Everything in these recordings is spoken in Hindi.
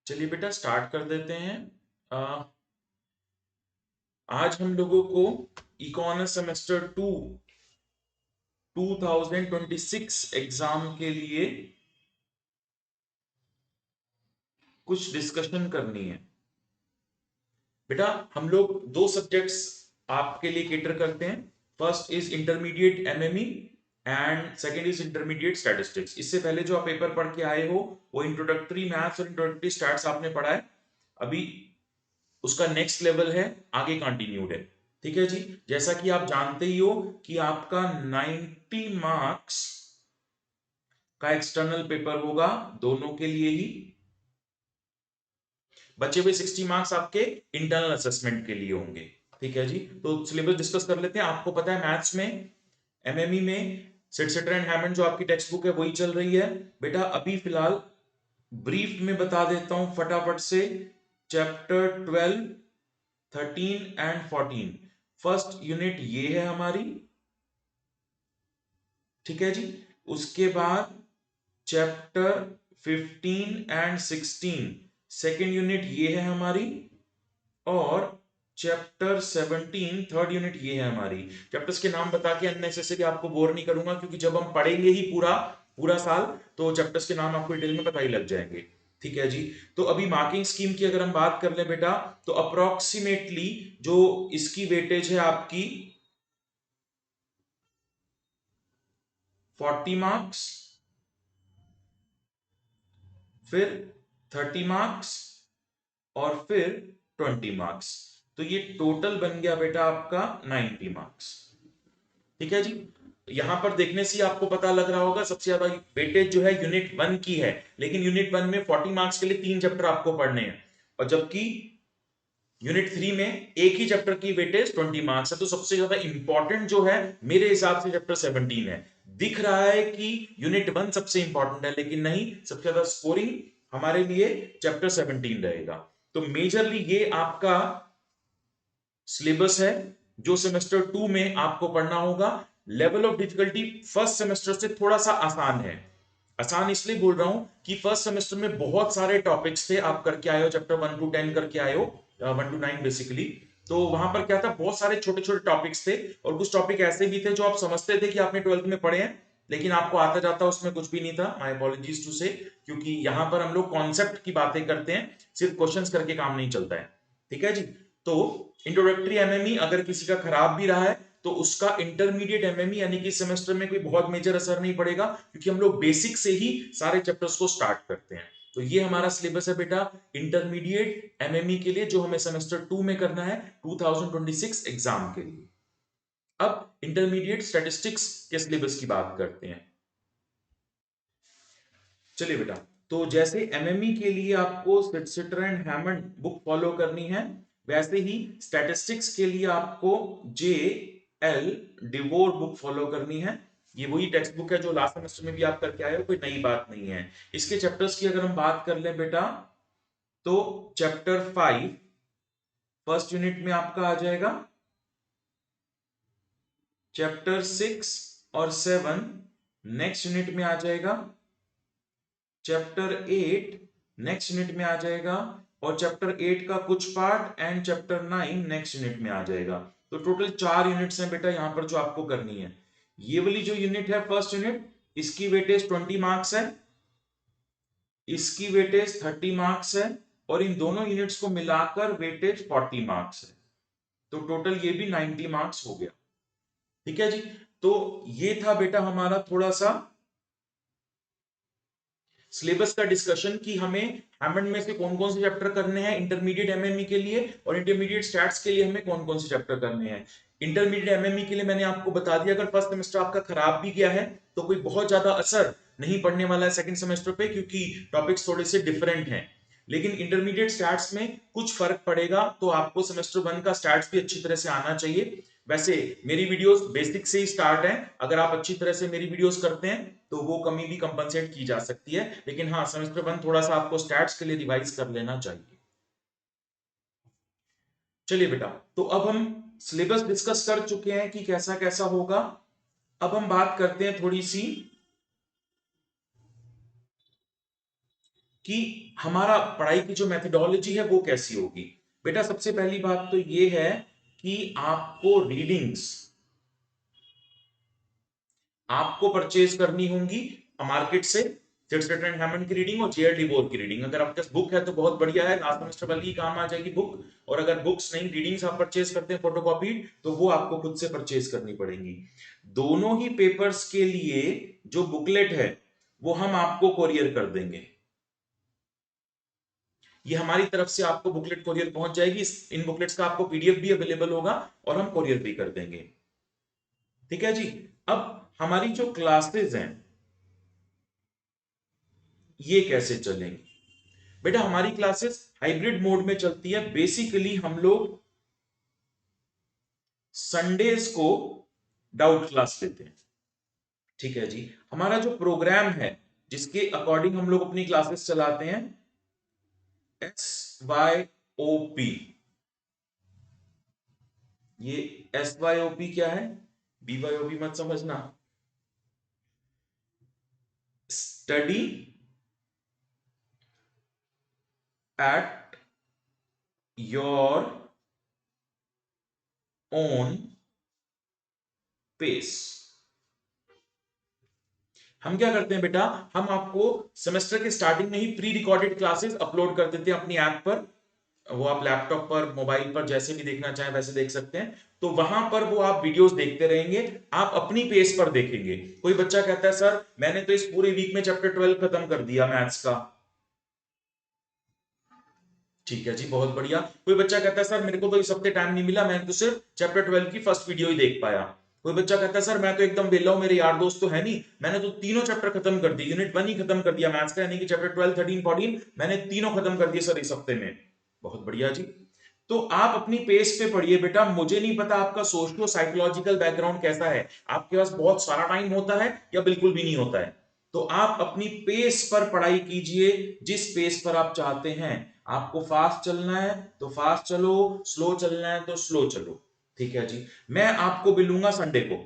चलिए बेटा स्टार्ट कर देते हैं। आ, आज हम लोगों को इकोनॉमिक्स सेमेस्टर 2026 एग्जाम के लिए कुछ डिस्कशन करनी है। बेटा हम लोग दो सब्जेक्ट्स आपके लिए केटर करते हैं। First is intermediate MME and second is intermediate statistics. इससे पहले जो आप पेपर पढ़ के आए हो वो इंट्रोडक्टरी मैथ्स और इंट्रोडक्टरी स्टैट्स आपने पढ़ा है। अभी उसका नेक्स्ट लेवल है, आगे कंटिन्यूड है। ठीक है जी। जैसा कि आप जानते ही हो कि आपका 90 मार्क्स का एक्सटर्नल पेपर होगा दोनों के लिए ही। बचे हुए 60 मार्क्स आपके इंटरनल असेसमेंट के लिए होंगे। ठीक है जी। तो सिलेबस डिस्कस कर लेते हैं। आपको पता है मैथ्स में एमएमई में सेटसेटर एंड हैमंड जो आपकी टेक्स्ट बुक है वही चल रही है। बेटा अभी फिलहाल ब्रीफ में बता देता हूं फटाफट से। चैप्टर 12, 13 एंड 14 फर्स्ट यूनिट ये है हमारी। ठीक है जी। उसके बाद चैप्टर 15 एंड 16 सेकेंड यूनिट ये है हमारी। और चैप्टर 17 थर्ड यूनिट ये है हमारी। चैप्टर्स के नाम बता के अननेसेसरी आपको बोर नहीं करूंगा, क्योंकि जब हम पढ़ेंगे ही पूरा पूरा साल तो चैप्टर्स के नाम आपको डिटेल में पता ही लग जाएंगे। ठीक है जी। तो अभी मार्किंग स्कीम की अगर हम बात कर ले बेटा, तो अप्रोक्सीमेटली जो इसकी वेटेज है आपकी 40 मार्क्स, फिर 30 मार्क्स और फिर 20 मार्क्स। तो ये टोटल बन गया बेटा आपका 90 मार्क्स। ठीक है जी। यहां पर देखने से आपको पता लग रहा होगा सबसे ज्यादा वेटेज जो है यूनिट 1 की है, लेकिन यूनिट 1 में 40 मार्क्स के लिए 3 चैप्टर आपको पढ़ने हैं, और जबकि यूनिट 3 में एक ही चैप्टर की वेटेज 20 मार्क्स है। तो सबसे ज्यादा इंपॉर्टेंट जो है मेरे हिसाब से चैप्टर 17 है। दिख रहा है कि यूनिट 1 सबसे इंपॉर्टेंट है, लेकिन नहीं, सबसे ज्यादा स्कोरिंग हमारे लिए चैप्टर 17 रहेगा। तो मेजरली ये आपका सिलेबस है जो सेमेस्टर 2 में आपको पढ़ना होगा। Level of difficulty first semester से थोड़ा सा आसान है। आसान इसलिए बोल रहा हूं कि फर्स्ट सेमेस्टर में बहुत सारे टॉपिक्स थे, आप करके आए हो, चैप्टर 1 टू 10 करके आए हो, 1 टू 9 बेसिकली। तो वहां पर क्या था, बहुत सारे छोटे छोटे टॉपिक्स थे, और कुछ टॉपिक ऐसे भी थे जो आप समझते थे कि आपने 12th में पढ़े हैं, लेकिन आपको आता जाता उसमें कुछ भी नहीं था। माय अपॉलॉजीज टू से, क्योंकि यहां पर हम लोग कॉन्सेप्ट की बातें करते हैं, सिर्फ क्वेश्चंस करके काम नहीं चलता है। ठीक है जी। तो इंट्रोडक्टरी एमएमई अगर किसी का खराब भी रहा है तो उसका इंटरमीडिएट एमएमई यानी कि सेमेस्टर में कोई बहुत मेजर असर नहीं पड़ेगा, क्योंकि हम लोग बेसिक से ही सारे चैप्टर्स को स्टार्ट करते हैं। तो ये हमारा सिलेबस है बेटा इंटरमीडिएट एमएमई के लिए, जो हमें सेमेस्टर 2 में करना है 2026 एग्जाम के लिए। अब इंटरमीडिएट स्टैटिस्टिक्स के सिलेबस की बात करते हैं। चलिए बेटा, तो जैसे एमएमई के लिए आपको सेटसेटर एंड हैमंड बुक फॉलो करनी है, वैसे ही स्टैटिस्टिक्स के लिए आपको J L devour book follow करनी है। ये वही टेक्स्ट बुक है जो लास्ट सेमेस्टर में भी आप करके आए हो, कोई नई बात नहीं है। इसके चैप्टर्स की अगर हम बात कर लें बेटा, तो चैप्टर 5 फर्स्ट यूनिट में आपका आ जाएगा। चैप्टर 6 और 7 नेक्स्ट यूनिट में आ जाएगा। चैप्टर 8 नेक्स्ट यूनिट में आ जाएगा, और चैप्टर 8 का कुछ part and chapter 9 next unit में आ जाएगा। तो टोटल 4 यूनिट्स हैं बेटा यहां पर जो आपको करनी है। ये वाली जो यूनिट है फर्स्ट यूनिट, इसकी वेटेज 20 मार्क्स है, इसकी वेटेज 30 मार्क्स है, और इन दोनों यूनिट्स को मिलाकर वेटेज 40 मार्क्स है। तो टोटल ये भी 90 मार्क्स हो गया। ठीक है जी। तो ये था बेटा हमारा थोड़ा सा सिलेबस का डिस्कशन कि हमें हैमंड में से कौन कौन से चैप्टर करने हैं इंटरमीडिएट एमएमई के लिए, और इंटरमीडिएट स्टैट्स के लिए हमें कौन कौन से चैप्टर करने हैं। इंटरमीडिएट एमएमई के लिए मैंने आपको बता दिया, अगर फर्स्ट सेमेस्टर आपका खराब भी गया है तो कोई बहुत ज्यादा असर नहीं पड़ने वाला है सेकंड सेमेस्टर पे, क्योंकि टॉपिक्स थोड़े से डिफरेंट हैं। लेकिन इंटरमीडिएट स्टैट्स में कुछ फर्क पड़ेगा, तो आपको सेमेस्टर 1 का स्टैट्स भी अच्छी तरह से आना चाहिए। वैसे मेरी वीडियोस बेसिक से ही स्टार्ट है, अगर आप अच्छी तरह से मेरी वीडियोस करते हैं तो वो कमी भी कंपनसेट की जा सकती है, लेकिन हाँ सेमेस्टर 1 थोड़ा सा आपको स्टैट्स के लिए रिवाइज कर लेना चाहिए। चलिए बेटा, तो अब हम सिलेबस डिस्कस कर चुके हैं कि कैसा कैसा होगा। अब हम बात करते हैं थोड़ी सी कि हमारा पढ़ाई की जो मेथडोलॉजी है वो कैसी होगी। बेटा सबसे पहली बात तो ये है कि आपको परचेज करनी होंगी मार्केट से, सिटस्टेट एंड हैमंड की रीडिंग और जे.आर. डिवोर की रीडिंग। अगर आपके पास बुक है तो बहुत बढ़िया है, लास्ट सेमेस्टर वाली काम आ जाएगी बुक। और अगर बुक्स नहीं, रीडिंग्स आप परचेज करते हैं फोटोकॉपी, तो वो आपको खुद से परचेज करनी पड़ेंगी। दोनों ही पेपर्स के लिए जो बुकलेट है वो हम आपको कोरियर कर देंगे। ये हमारी तरफ से आपको बुकलेट कोरियर पहुंच जाएगी। इन बुकलेट्स का आपको पीडीएफ भी अवेलेबल होगा और हम कोरियर भी कर देंगे। ठीक है जी। अब हमारी जो क्लासेस हैं ये कैसे चलेंगी। बेटा हमारी क्लासेस हाइब्रिड मोड में चलती है। बेसिकली हम लोग संडेज को डाउट क्लास लेते हैं। ठीक है जी। हमारा जो प्रोग्राम है जिसके अकॉर्डिंग हम लोग अपनी क्लासेस चलाते हैं, SYOP। ये SYOP क्या है, BYOB मत समझना। Study at your own pace. हम क्या करते हैं बेटा, हम आपको सेमेस्टर के स्टार्टिंग में ही प्री रिकॉर्डेड क्लासेस अपलोड कर देते हैं अपनी ऐप पर। वो आप लैपटॉप पर, मोबाइल पर जैसे भी देखना चाहें वैसे देख सकते हैं। तो वहां पर वो आप वीडियोस देखते रहेंगे, आप अपनी पेस पर देखेंगे। कोई बच्चा कहता है सर मैंने तो इस पूरे वीक में चैप्टर 12 खत्म कर दिया मैथ्स का। ठीक है जी, बहुत बढ़िया। कोई बच्चा कहता है सर मेरे को तो इस हफ्ते टाइम नहीं मिला, मैं तो सिर्फ चैप्टर 12 की फर्स्ट वीडियो ही देख पाया। कोई बच्चा कहता है सर मैं तो एकदम वेला हूं, मेरे यार दोस्त तो है नहीं, मैंने तो तीनों चैप्टर खत्म कर दिए, यूनिट 1 ही खत्म कर दिया मैथ्स का, यानी कि चैप्टर 12, 13, 14 मैंने तीनों खत्म कर दिए सर इस हफ्ते में। बहुत बढ़िया जी। तो आप अपनी पेस पे पढ़िए बेटा। मुझे नहीं पता आपका सोशियो साइकोलॉजिकल बैकग्राउंड कैसा है, आपके पास बहुत सारा टाइम होता है या बिल्कुल भी नहीं होता है। तो आप अपनी पेस पर पढ़ाई कीजिए, जिस पेस पर आप चाहते हैं। आपको फास्ट चलना है तो फास्ट चलो, स्लो चलना है तो स्लो चलो। ठीक है जी। मैं आपको मिलूंगा संडे को।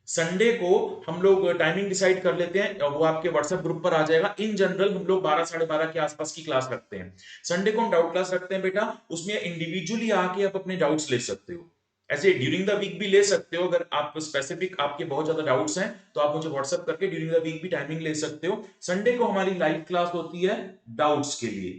संडे को हम लोग टाइमिंग डिसाइड कर लेते हैं, वो आपके व्हाट्सएप ग्रुप पर आ जाएगा। इन जनरल हम लोग 12 साढ़े 12 के आसपास की क्लास रखते हैं। संडे को हम डाउट क्लास रखते हैं बेटा, उसमें इंडिविजुअली आके आप अपने डाउट्स ले सकते हो। ऐसे ड्यूरिंग द वीक भी ले सकते हो, अगर आप स्पेसिफिक आपके बहुत ज्यादा डाउट्स हैं तो आप मुझे व्हाट्सएप करके ड्यूरिंग द वीक भी टाइमिंग ले सकते हो। संडे को हमारी लाइव क्लास होती है डाउट्स के लिए।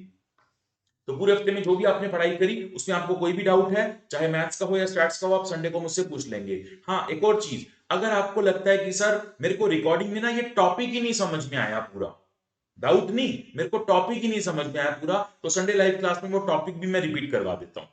तो पूरे हफ्ते में जो भी आपने पढ़ाई करी उसमें आपको कोई भी डाउट है, चाहे मैथ्स का हो या स्टैट्स का हो, आप संडे को मुझसे पूछ लेंगे। हाँ एक और चीज, अगर आपको लगता है कि सर मेरे को रिकॉर्डिंग में ना ये टॉपिक ही नहीं समझ में आया पूरा, डाउट नहीं, मेरे को टॉपिक ही नहीं समझ में आया पूरा, तो संडे लाइव क्लास में वो टॉपिक भी मैं रिपीट करवा देता हूं।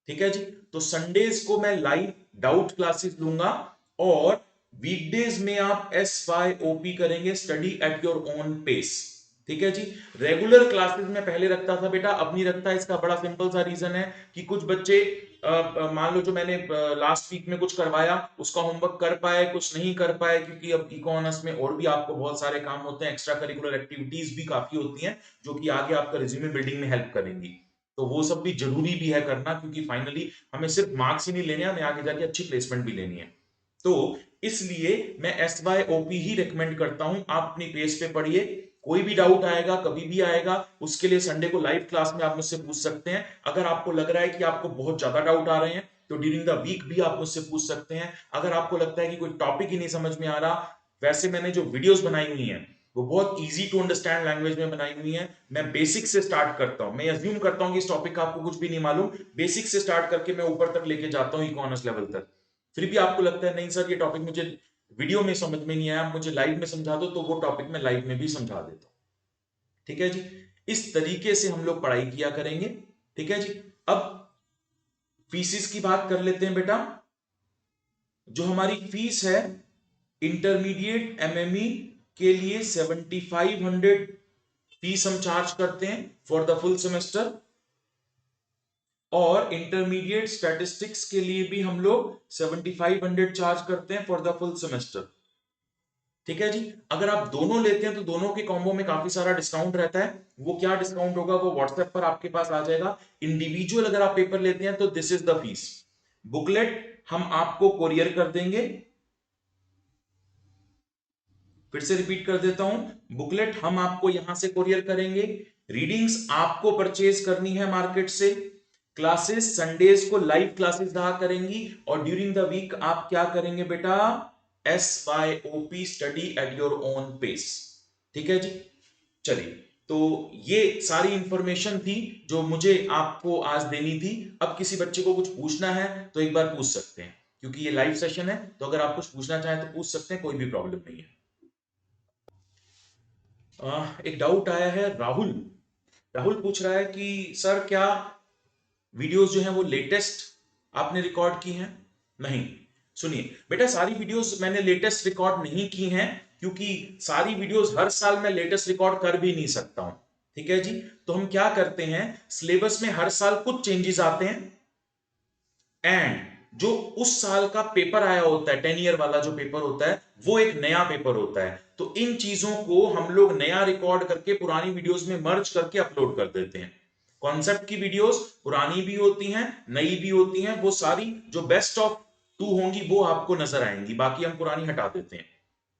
ठीक है जी। तो संडेज को मैं लाइव डाउट क्लासेस लूंगा और वीकडेज में आप SYOP करेंगे, study at your own pace. ठीक है जी। रेगुलर क्लासेस में पहले रखता था बेटा, अब नहीं रखता। इसका बड़ा सिंपल सा रीजन है कि कुछ बच्चे मान लो जो मैंने लास्ट वीक में कुछ करवाया उसका होमवर्क कर पाए, कुछ नहीं कर पाए, क्योंकि अब इकोनॉमिक्स में और भी आपको बहुत सारे काम होते हैं, एक्स्ट्रा करिकुलर एक्टिविटीज भी काफी होती हैं जो कि आगे आपका रिज्यूमे बिल्डिंग में हेल्प करेंगी। तो वो सब भी जरूरी भी है करना, क्योंकि फाइनली हमें सिर्फ मार्क्स ही नहीं लेने, हमें आगे जाके अच्छी प्लेसमेंट भी लेनी है। तो इसलिए मैं SYOP ही रिकमेंड करता हूं। आप अपनी पेज पे पढ़िए, कोई भी डाउट आएगा कभी भी आएगा, उसके लिए संडे को लाइव क्लास में आप मुझसे पूछ सकते हैं। अगर आपको लग रहा है कि आपको बहुत ज्यादा डाउट आ रहे हैं तो ड्यूरिंग द वीक भी आप मुझसे पूछ सकते हैं। अगर आपको लगता है कि कोई टॉपिक ही नहीं समझ में आ रहा, वैसे मैंने जो वीडियोस बनाई हुई हैं वो बहुत इजी टू अंडरस्टैंड लैंग्वेज में बनाई हुई है। मैं बेसिक से स्टार्ट करता हूं, मैं अज्यूम करता हूं कि इस टॉपिक का आपको कुछ भी नहीं मालूम, बेसिक से स्टार्ट करके मैं ऊपर तक लेके जाता हूं इकोनॉमिक्स लेवल तक। फिर भी आपको लगता है नहीं सर ये टॉपिक मुझे वीडियो में समझ में नहीं आया, मुझे लाइव में समझा दो, तो वो टॉपिक मैं लाइव में भी समझा देता हूं। ठीक है जी। इस तरीके से हम लोग पढ़ाई किया करेंगे। ठीक है जी। अब फीसिस की बात कर लेते हैं बेटा। जो हमारी फीस है इंटरमीडिएट MME के लिए 7500 फीस हम चार्ज करते हैं फॉर द फुल सेमेस्टर, और इंटरमीडिएट स्टैटिस्टिक्स के लिए भी हम लोग 7500 चार्ज करते हैं फॉर द फुल सेमेस्टर। ठीक है जी। अगर आप दोनों लेते हैं तो दोनों के कॉम्बो में काफी सारा डिस्काउंट रहता है। वो क्या डिस्काउंट होगा वो व्हाट्सएप पर आपके पास आ जाएगा। इंडिविजुअल अगर आप पेपर लेते हैं तो this is the fees. Booklet हम आपको कोरियर कर देंगे, फिर से रिपीट कर देता हूं, बुकलेट हम आपको यहां से कोरियर करेंगे, रीडिंग्स आपको परचेज करनी है मार्केट से, क्लासेस संडेज को लाइव क्लासेस रहा करेंगी, और ड्यूरिंग द वीक आप क्या करेंगे बेटा, SYOP study at your own pace. ठीक है जी, चलिए, तो ये सारी इंफॉर्मेशन थी जो मुझे आपको आज देनी थी। अब किसी बच्चे को कुछ पूछना है तो एक बार पूछ सकते हैं, क्योंकि ये लाइव सेशन है, तो अगर आप कुछ पूछना चाहें तो पूछ सकते हैं, कोई भी प्रॉब्लम नहीं है। एक डाउट आया है, राहुल राहुल पूछ रहा है कि सर क्या वीडियोस जो हैं वो लेटेस्ट आपने रिकॉर्ड की हैं? नहीं, सुनिए बेटा, सारी वीडियोस मैंने लेटेस्ट रिकॉर्ड नहीं की हैं, क्योंकि सारी वीडियोस हर साल मैं लेटेस्ट रिकॉर्ड कर भी नहीं सकता हूं। ठीक है जी, तो हम क्या करते हैं, सिलेबस में हर साल कुछ चेंजेस आते हैं, एंड जो उस साल का पेपर आया होता है, 10 ईयर वाला जो पेपर होता है, वो एक नया पेपर होता है। तो इन चीजों को हम लोग नया रिकॉर्ड करके पुरानी वीडियोस में मर्ज करके अपलोड कर देते हैं। कॉन्सेप्ट की वीडियोस पुरानी भी होती हैं, नई भी होती हैं, वो सारी जो बेस्ट ऑफ 2 होंगी वो आपको नजर आएंगी, बाकी हम पुरानी हटा देते हैं।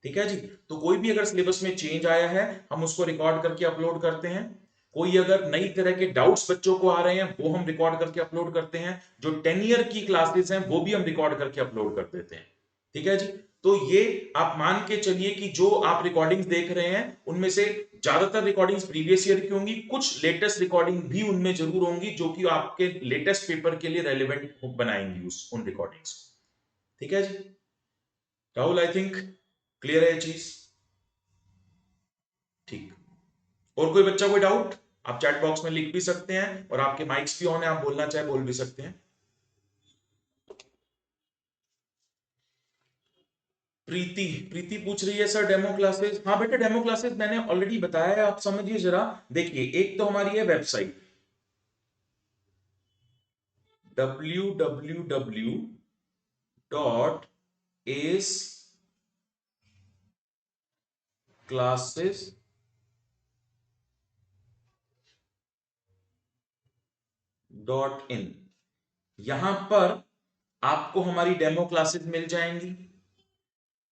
ठीक है जी, तो कोई भी अगर सिलेबस में चेंज आया है हम उसको रिकॉर्ड करके अपलोड करते हैं, कोई अगर नई तरह के डाउट्स बच्चों को आ रहे हैं वो हम रिकॉर्ड करके अपलोड करते हैं, जो 10 ईयर की क्लासेस हैं वो भी हम रिकॉर्ड करके अपलोड कर देते हैं। ठीक है जी, तो ये आप मान के चलिए कि जो आप रिकॉर्डिंग्स देख रहे हैं उनमें से ज्यादातर रिकॉर्डिंग्स प्रीवियस ईयर की होंगी, कुछ लेटेस्ट रिकॉर्डिंग भी उनमें जरूर होंगी जो कि आपके लेटेस्ट पेपर के लिए रेलिवेंट बनाएंगी उन रिकॉर्डिंग्स। ठीक है जी, राहुल आई थिंक क्लियर है ये चीज? ठीक, और कोई बच्चा कोई डाउट, आप चैट बॉक्स में लिख भी सकते हैं, और आपके माइक्स भी ऑन है, आप बोलना चाहे बोल भी सकते हैं। प्रीति प्रीति पूछ रही है सर डेमो क्लासेस, हाँ बेटा डेमो क्लासेस मैंने ऑलरेडी बताया है, आप समझिए जरा। देखिए, एक तो हमारी है वेबसाइट www.aceclasses.in, यहां पर आपको हमारी डेमो क्लासेस मिल जाएंगी।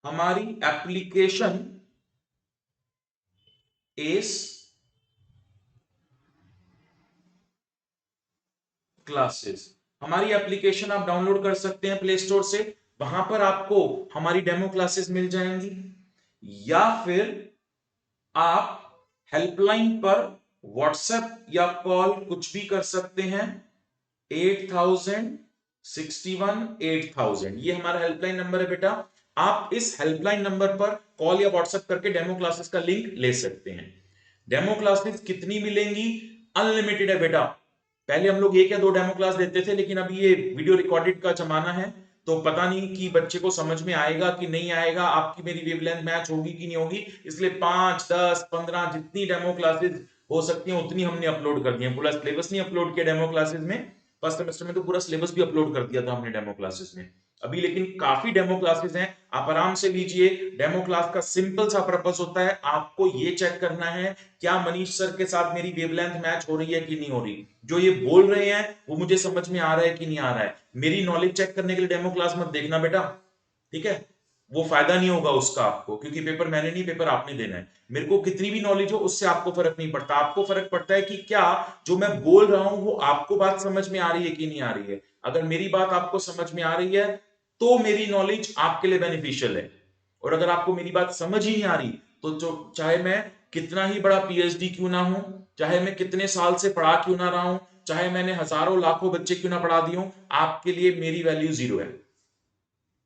हमारी एप्लीकेशन एस क्लासेस, हमारी एप्लीकेशन आप डाउनलोड कर सकते हैं प्ले स्टोर से, वहां पर आपको हमारी डेमो क्लासेस मिल जाएंगी, या फिर आप हेल्पलाइन पर व्हाट्सएप या कॉल कुछ भी कर सकते हैं। 8061 ये हमारा हेल्पलाइन नंबर है बेटा, आप इस हेल्पलाइन नंबर पर कॉल या व्हाट्सएप करके डेमो क्लासेस का लिंक ले सकते हैं। डेमो क्लासेस कितनी मिलेंगी? अनलिमिटेड है बेटा। पहले हम लोग 1 या 2 डेमो क्लास देते थे, लेकिन अभी ये वीडियो रिकॉर्डेड का जमाना है, तो पता नहीं कि बच्चे को समझ में आएगा कि नहीं आएगा, आपकी मेरी वेवलेंथ मैच होगी कि नहीं होगी, इसलिए 5 10 15 जितनी डेमो क्लासेस हो सकती हैं उतनी हमने अपलोड कर दी है। पूरा सिलेबस नहीं अपलोड किया डेमो क्लासेस में, फर्स्ट सेमेस्टर में तो पूरा सिलेबस भी अपलोड कर दिया था हमने डेमो क्लासेस में। अभी लेकिन काफी डेमो क्लासेस हैं, आप आराम से लीजिए। डेमो क्लास का सिंपल सा पर्पस होता है, आपको ये चेक करना है क्या मनीष सर के साथ मेरी वेवलेंथ मैच हो रही है कि नहीं हो रही, जो ये बोल रहे हैं वो मुझे समझ में आ रहा है कि नहीं आ रहा है। मेरी नॉलेज चेक करने के लिए डेमो क्लास मत देखना बेटा, ठीक है, वो फायदा नहीं होगा उसका आपको, क्योंकि पेपर मैंने नहीं, पेपर आपने देना है। मेरे को कितनी भी नॉलेज हो उससे आपको फर्क नहीं पड़ता, आपको फर्क पड़ता है कि क्या जो मैं बोल रहा हूं वो आपको बात समझ में आ रही है कि नहीं आ रही है। अगर मेरी बात आपको समझ में आ रही है तो मेरी नॉलेज आपके लिए बेनिफिशियल है, और अगर आपको मेरी बात समझ ही नहीं आ रही तो जो चाहे मैं कितना ही बड़ा पीएचडी क्यों ना हूं, चाहे मैं कितने साल से पढ़ा क्यों ना रहा हूं, चाहे मैंने हजारों लाखों बच्चे क्यों ना पढ़ा दिए हों, आपके लिए मेरी वैल्यू 0 है।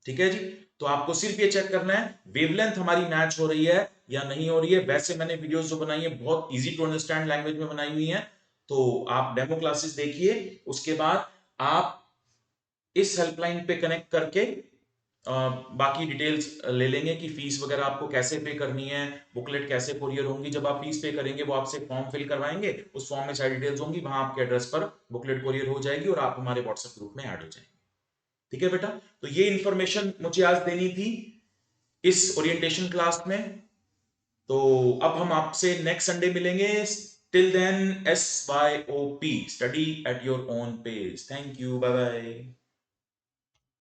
ठीक है जी, तो आपको सिर्फ ये चेक करना है वेवलेंथ हमारी मैच हो रही है या नहीं हो रही है। वैसे मैंने वीडियोस जो बनाई है बहुत इजी टू अंडरस्टैंड लैंग्वेज में बनाई हुई है, तो आप डेमो क्लासेस देखिए, उसके बाद आप इस हेल्पलाइन पे कनेक्ट करके बाकी डिटेल्स ले लेंगे कि फीस वगैरह आपको कैसे पे करनी है, बुकलेट कैसे कुरियर होंगी। जब आप फीस पे करेंगे वो आपसे फॉर्म फिल करवाएंगे, उस फॉर्म में सारी डिटेल्स होंगी, वहां आपके एड्रेस पर बुकलेट कुरियर हो जाएगी और आप हमारे व्हाट्सएप ग्रुप में ऐड हो जाएंगे। ठीक है बेटा, तो ये इंफॉर्मेशन मुझे आज देनी थी इस ओरिएंटेशन क्लास में, तो अब हम आपसे नेक्स्ट संडे मिलेंगे। Till then SYOP study at your own pace. Thank you, bye bye.